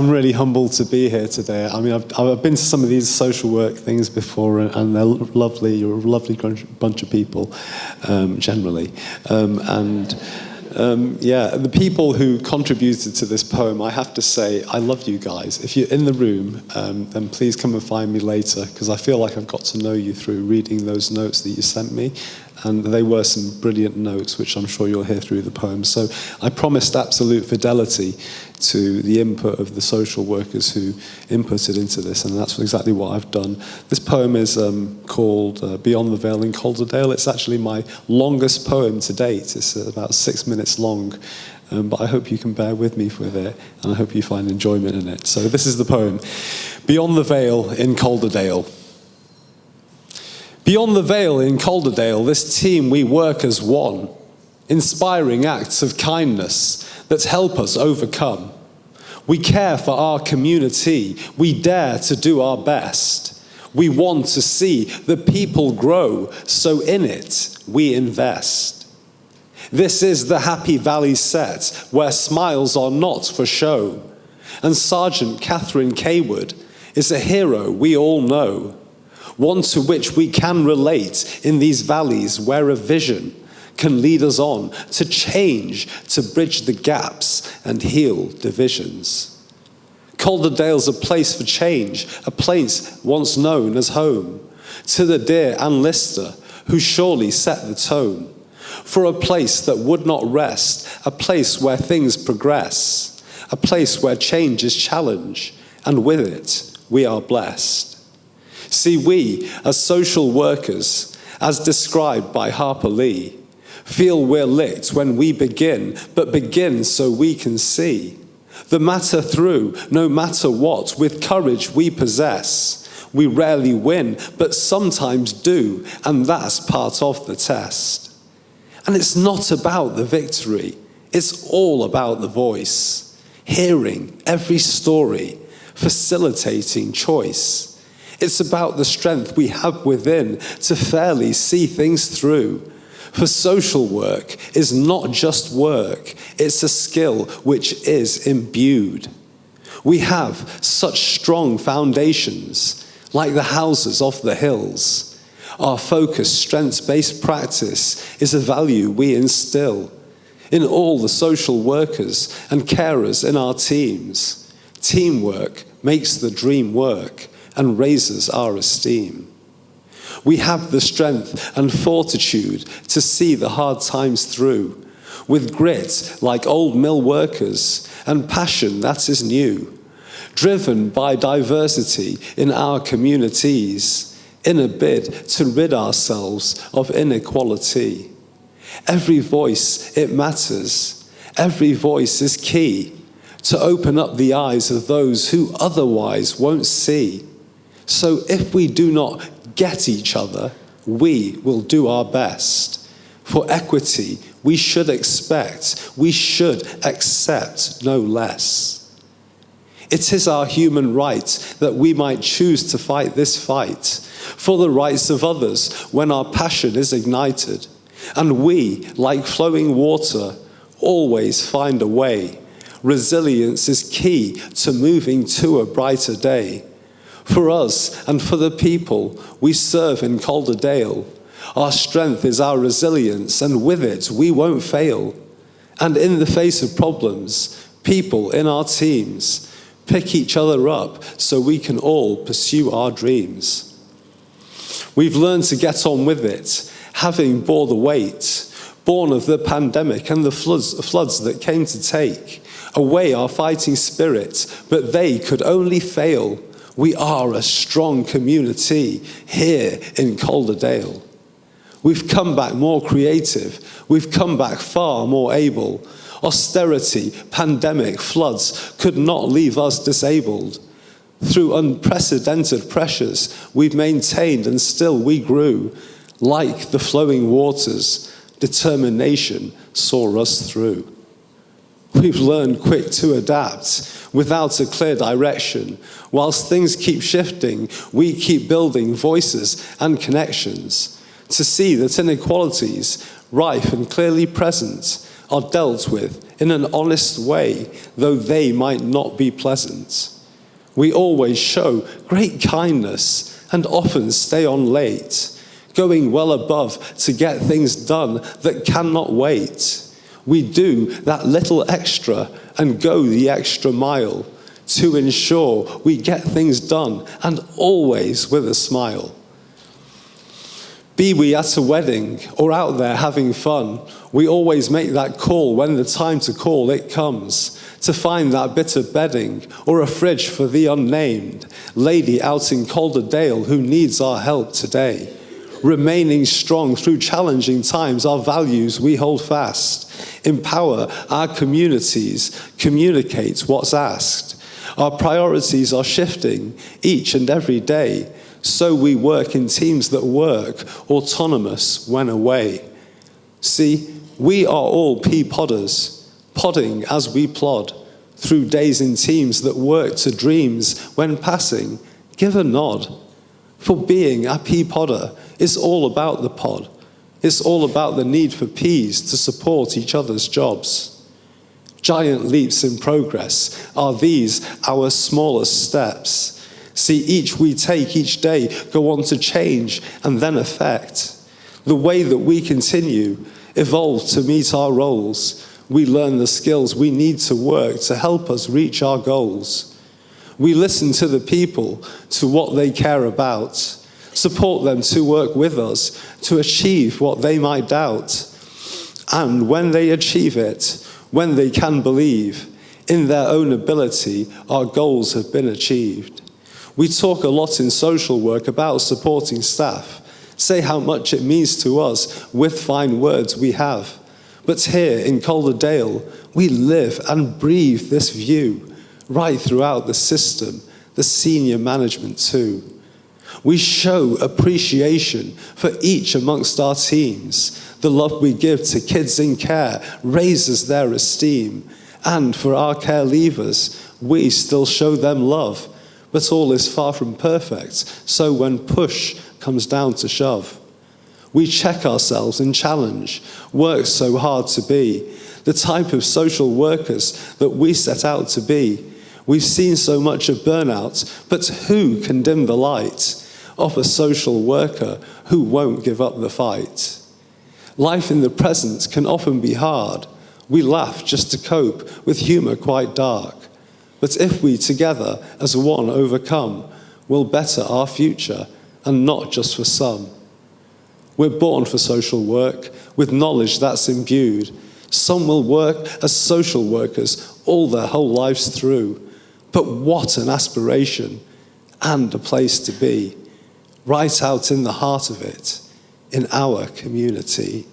I'm really humbled to be here today. I mean, I've been to some of these social work things before, and they're lovely. You're a lovely bunch of people, generally. The people who contributed to this poem, I have to say, I love you guys. If you're in the room, then please come and find me later, because I feel like I've got to know you through reading those notes that you sent me. And they were some brilliant notes, which I'm sure you'll hear through the poem. So I promised absolute fidelity to the input of the social workers who inputted into this, and that's exactly what I've done. This poem is called Beyond the Vale in Calderdale. It's actually my longest poem to date. It's about 6 minutes long, but I hope you can bear with me with it, and I hope you find enjoyment in it. So this is the poem, Beyond the Vale in Calderdale. Beyond the Vale in Calderdale, this team, we work as one, inspiring acts of kindness that help us overcome. We care for our community. We dare to do our best. We want to see the people grow, so in it we invest. This is the Happy Valley set, where smiles are not for show. And Sergeant Catherine Kaywood is a hero we all know, one to which we can relate in these valleys where a vision can lead us on to change, to bridge the gaps and heal divisions. Calderdale's a place for change, a place once known as home, to the dear Ann Lister, who surely set the tone, for a place that would not rest, a place where things progress, a place where change is challenge, and with it we are blessed. See, we, as social workers, as described by Harper Lee, feel we're licked when we begin, but begin so we can see the matter through, no matter what, with courage we possess. We rarely win, but sometimes do, and that's part of the test. And it's not about the victory, it's all about the voice, hearing every story, facilitating choice. It's about the strength we have within to fairly see things through. For social work is not just work, it's a skill which is imbued. We have such strong foundations, like the houses of the hills. Our focused, strengths-based practice is a value we instill in all the social workers and carers in our teams. Teamwork makes the dream work and raises our esteem. We have the strength and fortitude to see the hard times through, with grit like old mill workers and passion that is new, driven by diversity in our communities, in a bid to rid ourselves of inequality. Every voice, it matters. Every voice is key to open up the eyes of those who otherwise won't see. So if we do not get each other, we will do our best. For equity, we should expect, we should accept no less. It is our human right that we might choose to fight this fight for the rights of others when our passion is ignited. And we, like flowing water, always find a way. Resilience is key to moving to a brighter day. For us and for the people we serve in Calderdale, our strength is our resilience, and with it we won't fail. And in the face of problems, people in our teams pick each other up so we can all pursue our dreams. We've learned to get on with it, having bore the weight, born of the pandemic and the floods that came to take away our fighting spirit, but they could only fail. We are a strong community here in Calderdale. We've come back more creative. We've come back far more able. Austerity, pandemic, floods could not leave us disabled. Through unprecedented pressures, we've maintained and still we grew. Like the flowing waters, determination saw us through. We've learned quick to adapt without a clear direction. Whilst things keep shifting, we keep building voices and connections to see that inequalities, rife and clearly present, are dealt with in an honest way, though they might not be pleasant. We always show great kindness and often stay on late, going well above to get things done that cannot wait. We do that little extra and go the extra mile to ensure we get things done, and always with a smile. Be we at a wedding or out there having fun, we always make that call when the time to call it comes, to find that bit of bedding or a fridge for the unnamed lady out in Calderdale who needs our help today. Remaining strong through challenging times, our values we hold fast. Empower our communities, communicate what's asked. Our priorities are shifting each and every day, so we work in teams that work, autonomous when away. See, we are all pea podders, podding as we plod, through days in teams that work to dreams when passing. Give a nod. For being a pea podder is all about the pod. It's all about the need for peas to support each other's jobs. Giant leaps in progress are these our smallest steps. See, each we take each day go on to change and then affect. The way that we continue, evolve to meet our roles. We learn the skills we need to work to help us reach our goals. We listen to the people, to what they care about, support them to work with us, to achieve what they might doubt. And when they achieve it, when they can believe in their own ability, our goals have been achieved. We talk a lot in social work about supporting staff, say how much it means to us with fine words we have. But here in Calderdale, we live and breathe this view right throughout the system, the senior management too. We show appreciation for each amongst our teams. The love we give to kids in care raises their esteem. And for our care leavers, we still show them love. But all is far from perfect, so when push comes down to shove, we check ourselves and challenge, work so hard to be the type of social workers that we set out to be. We've seen so much of burnout, but who can dim the light of a social worker who won't give up the fight? Life in the present can often be hard. We laugh just to cope with humour quite dark. But if we together as one overcome, we'll better our future, and not just for some. We're born for social work with knowledge that's imbued. Some will work as social workers all their whole lives through. But what an aspiration and a place to be, right out in the heart of it, in our community.